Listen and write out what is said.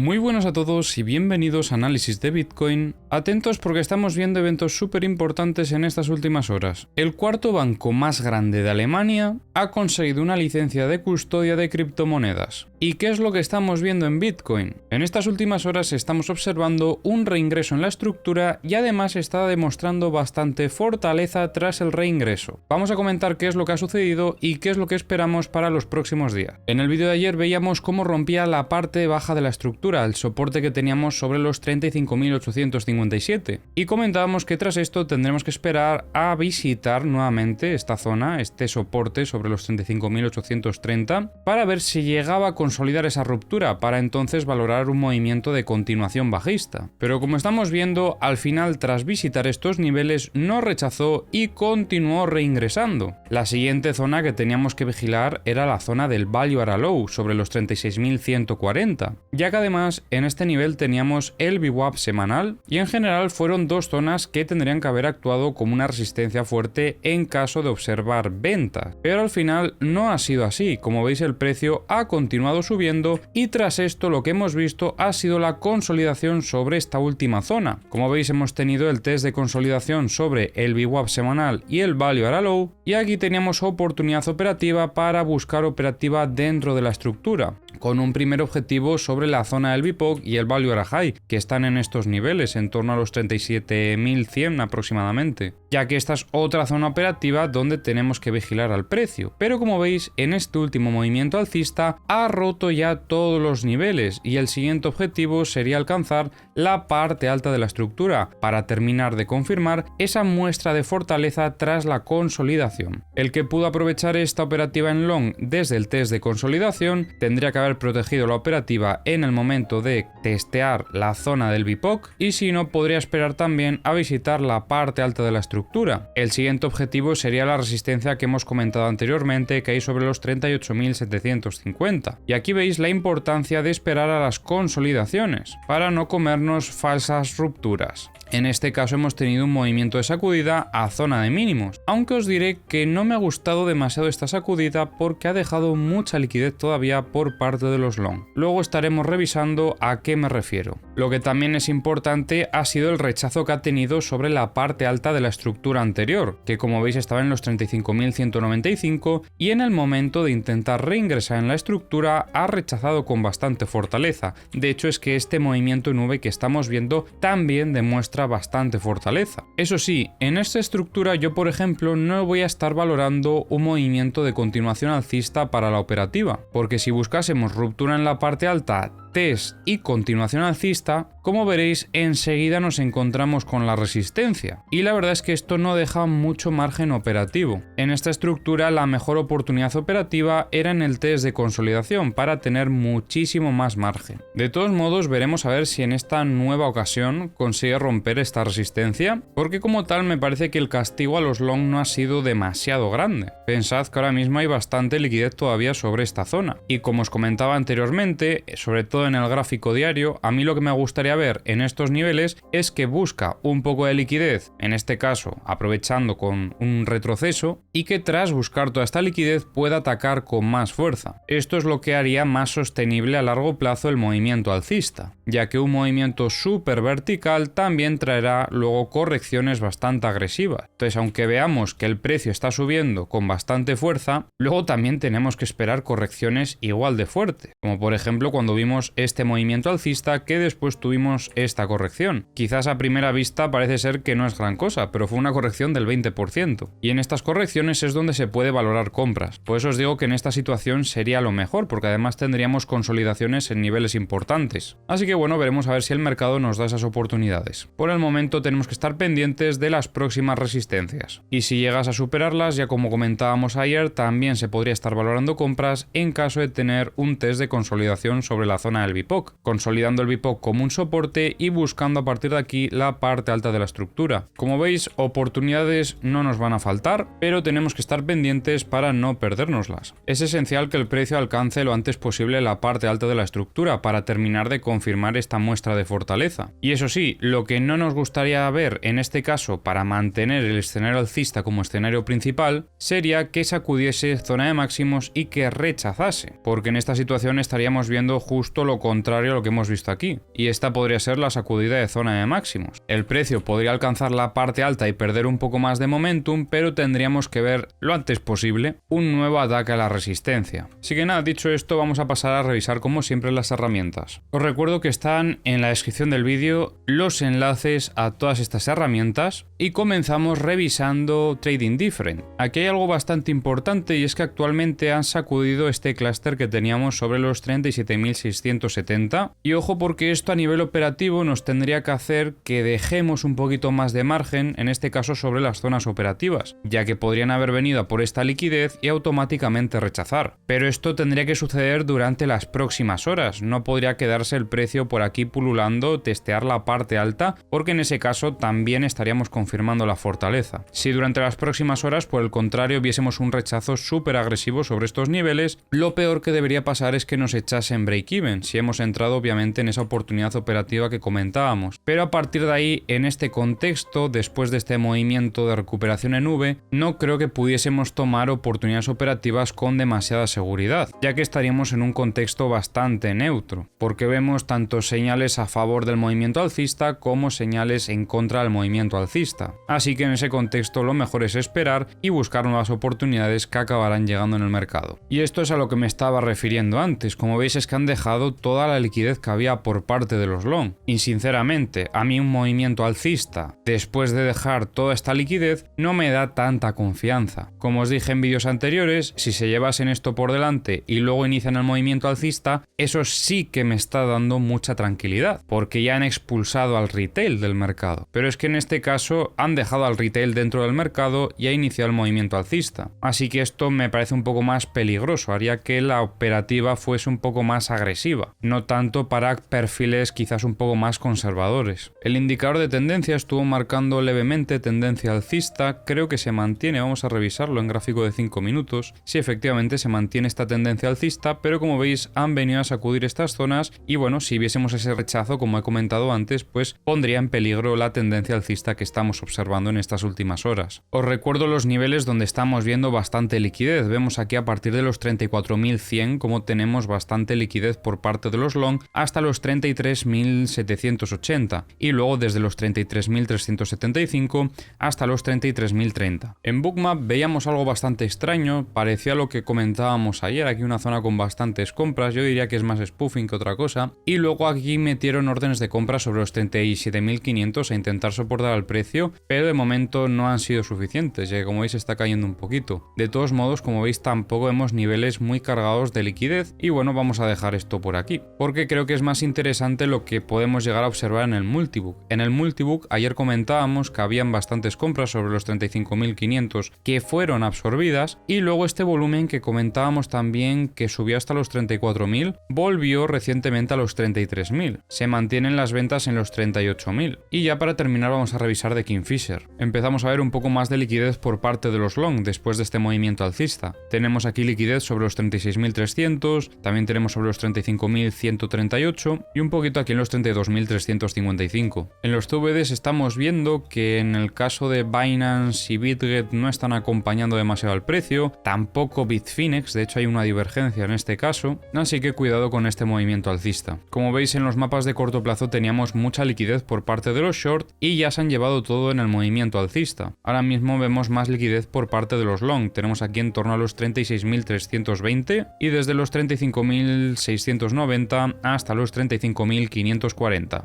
Muy buenas a todos y bienvenidos a Análisis de Bitcoin. Atentos porque estamos viendo eventos súper importantes en estas últimas horas. El cuarto banco más grande de Alemania ha conseguido una licencia de custodia de criptomonedas. ¿Y qué es lo que estamos viendo en Bitcoin? En estas últimas horas estamos observando un reingreso en la estructura y además está demostrando bastante fortaleza tras el reingreso. Vamos a comentar qué es lo que ha sucedido y qué es lo que esperamos para los próximos días. En el vídeo de ayer veíamos cómo rompía la parte baja de la estructura, el soporte que teníamos sobre los 35.857, y comentábamos que tras esto tendremos que esperar a visitar nuevamente esta zona, este soporte sobre los 35.830, para ver si llegaba a consolidar esa ruptura, para entonces valorar un movimiento de continuación bajista. Pero como estamos viendo, al final tras visitar estos niveles no rechazó y continuó reingresando. La siguiente zona que teníamos que vigilar era la zona del Value Area Low sobre los 36.140, ya que además en este nivel teníamos el VWAP semanal y en general fueron dos zonas que tendrían que haber actuado como una resistencia fuerte en caso de observar ventas, pero al final no ha sido así. Como veis, el precio ha continuado subiendo y tras esto lo que hemos visto ha sido la consolidación sobre esta última zona. Como veis, hemos tenido el test de consolidación sobre el VWAP semanal y el Value Area Low, y aquí teníamos oportunidad operativa para buscar operativa dentro de la estructura, con un primer objetivo sobre la zona del VPOC y el Value Area High, que están en estos niveles, en torno a los 37.100 aproximadamente, ya que esta es otra zona operativa donde tenemos que vigilar al precio. Pero como veis, en este último movimiento alcista ha roto ya todos los niveles y el siguiente objetivo sería alcanzar la parte alta de la estructura para terminar de confirmar esa muestra de fortaleza tras la consolidación. El que pudo aprovechar esta operativa en long desde el test de consolidación tendría que haber protegido la operativa en el momento de testear la zona del VPOC, y si no, podría esperar también a visitar la parte alta de la estructura. El siguiente objetivo sería la resistencia que hemos comentado anteriormente, que hay sobre los 38.750, y aquí veis la importancia de esperar a las consolidaciones para no comernos falsas rupturas. En este caso hemos tenido un movimiento de sacudida a zona de mínimos, aunque os diré que no me ha gustado demasiado esta sacudida porque ha dejado mucha liquidez todavía por parte de los long. Luego estaremos revisando a qué me refiero. Lo que también es importante ha sido el rechazo que ha tenido sobre la parte alta de la estructura anterior, que como veis estaba en los 35.195, y en el momento de intentar reingresar en la estructura ha rechazado con bastante fortaleza. De hecho, es que este movimiento en V que estamos viendo también demuestra bastante fortaleza. Eso sí, en esta estructura yo por ejemplo no voy a estar valorando un movimiento de continuación alcista para la operativa, porque si buscásemos ruptura en la parte alta, test y continuación alcista, como veréis enseguida nos encontramos con la resistencia, y la verdad es que esto no deja mucho margen operativo. En esta estructura la mejor oportunidad operativa era en el test de consolidación para tener muchísimo más margen. De todos modos, veremos a ver si en esta nueva ocasión consigue romper esta resistencia, porque como tal me parece que el castigo a los long no ha sido demasiado grande. Pensad que ahora mismo hay bastante liquidez todavía sobre esta zona, y como os comentaba anteriormente, sobre todo en el gráfico diario, a mí lo que me gustaría ver en estos niveles es que busca un poco de liquidez, en este caso aprovechando con un retroceso, y que tras buscar toda esta liquidez pueda atacar con más fuerza. Esto es lo que haría más sostenible a largo plazo el movimiento alcista, ya que un movimiento súper vertical también traerá luego correcciones bastante agresivas. Entonces, aunque veamos que el precio está subiendo con bastante fuerza, luego también tenemos que esperar correcciones igual de fuertes, como por ejemplo cuando vimos este movimiento alcista que después tuvimos esta corrección. Quizás a primera vista parece ser que no es gran cosa, pero fue una corrección del 20%, y en estas correcciones es donde se puede valorar compras. Por eso os digo que en esta situación sería lo mejor, porque además tendríamos consolidaciones en niveles importantes. Así que bueno, veremos a ver si el mercado nos da esas oportunidades. Por el momento tenemos que estar pendientes de las próximas resistencias, y si llegas a superarlas, ya como comentábamos ayer, también se podría estar valorando compras en caso de tener un test de consolidación sobre la zona del VPOC, consolidando el VPOC como un soporte y buscando a partir de aquí la parte alta de la estructura. Como veis, oportunidades no nos van a faltar, pero tenemos que estar pendientes para no perdérnoslas. Es esencial que el precio alcance lo antes posible la parte alta de la estructura para terminar de confirmar esta muestra de fortaleza. Y eso sí, lo que no nos gustaría ver en este caso para mantener el escenario alcista como escenario principal sería que sacudiese zona de máximos y que rechazase, porque en esta situación estaríamos viendo justo lo lo contrario a lo que hemos visto aquí, y esta podría ser la sacudida de zona de máximos. El precio podría alcanzar la parte alta y perder un poco más de momentum, pero tendríamos que ver lo antes posible un nuevo ataque a la resistencia. Así que nada, dicho esto, vamos a pasar a revisar como siempre las herramientas. Os recuerdo que están en la descripción del vídeo los enlaces a todas estas herramientas y comenzamos revisando Trading Different. Aquí hay algo bastante importante y es que actualmente han sacudido este clúster que teníamos sobre los 37.670 y ojo porque esto a nivel operativo nos tendría que hacer que dejemos un poquito más de margen, en este caso sobre las zonas operativas, ya que podrían haber venido a por esta liquidez y automáticamente rechazar. Pero esto tendría que suceder durante las próximas horas, no podría quedarse el precio por aquí pululando, testear la parte alta, porque en ese caso también estaríamos confirmando la fortaleza. Si durante las próximas horas, por el contrario, viésemos un rechazo súper agresivo sobre estos niveles, lo peor que debería pasar es que nos echasen break-even, si hemos entrado obviamente en esa oportunidad operativa que comentábamos. Pero a partir de ahí, en este contexto, después de este movimiento de recuperación en V, no creo que pudiésemos tomar oportunidades operativas con demasiada seguridad, ya que estaríamos en un contexto bastante neutro, porque vemos tanto señales a favor del movimiento alcista como señales en contra del movimiento alcista. Así que en ese contexto lo mejor es esperar y buscar nuevas oportunidades que acabarán llegando en el mercado. Y esto es a lo que me estaba refiriendo antes. Como veis es que han dejado toda la liquidez que había por parte de los long. Y sinceramente, a mí un movimiento alcista, después de dejar toda esta liquidez, no me da tanta confianza. Como os dije en vídeos anteriores, si se llevasen esto por delante y luego inician el movimiento alcista, eso sí que me está dando mucha tranquilidad, porque ya han expulsado al retail del mercado. Pero es que en este caso han dejado al retail dentro del mercado y ha iniciado el movimiento alcista. Así que esto me parece un poco más peligroso, haría que la operativa fuese un poco más agresiva, no tanto para perfiles quizás un poco más conservadores. El indicador de tendencia estuvo marcando levemente tendencia alcista, creo que se mantiene, vamos a revisarlo en gráfico de 5 minutos, si efectivamente se mantiene esta tendencia alcista, pero como veis han venido a sacudir estas zonas y bueno, si viésemos ese rechazo como he comentado antes, pues pondría en peligro la tendencia alcista que estamos observando en estas últimas horas. Os recuerdo los niveles donde estamos viendo bastante liquidez, vemos aquí a partir de los 34.100 como tenemos bastante liquidez por parte de los long hasta los 33.780 y luego desde los 33.375 hasta los 33.030. En Bookmap veíamos algo bastante extraño, parecía lo que comentábamos ayer, aquí una zona con bastantes compras, yo diría que es más spoofing que otra cosa, y luego aquí metieron órdenes de compra sobre los 37.500 a intentar soportar al precio, pero de momento no han sido suficientes, ya que como veis está cayendo un poquito. De todos modos, como veis tampoco vemos niveles muy cargados de liquidez y bueno, vamos a dejar esto por aquí, porque creo que es más interesante lo que podemos llegar a observar en el multibook. En el multibook ayer comentábamos que habían bastantes compras sobre los 35.500 que fueron absorbidas y luego este volumen que comentábamos también que subió hasta los 34.000 volvió recientemente a los 33.000. Se mantienen las ventas en los 38.000. Y ya para terminar vamos a revisar de Kingfisher. Empezamos a ver un poco más de liquidez por parte de los long después de este movimiento alcista. Tenemos aquí liquidez sobre los 36.300, también tenemos sobre los 35.138 y un poquito aquí en los 32.355. En los CVDs estamos viendo que en el caso de Binance y Bitget no están acompañando demasiado al precio, tampoco Bitfinex, de hecho hay una divergencia en este caso, así que cuidado con este movimiento alcista. Como veis en los mapas de corto plazo teníamos mucha liquidez por parte de los short y ya se han llevado todo en el movimiento alcista. Ahora mismo vemos más liquidez por parte de los long, tenemos aquí en torno a los 36.320 y desde los 35.690 hasta los 35.540.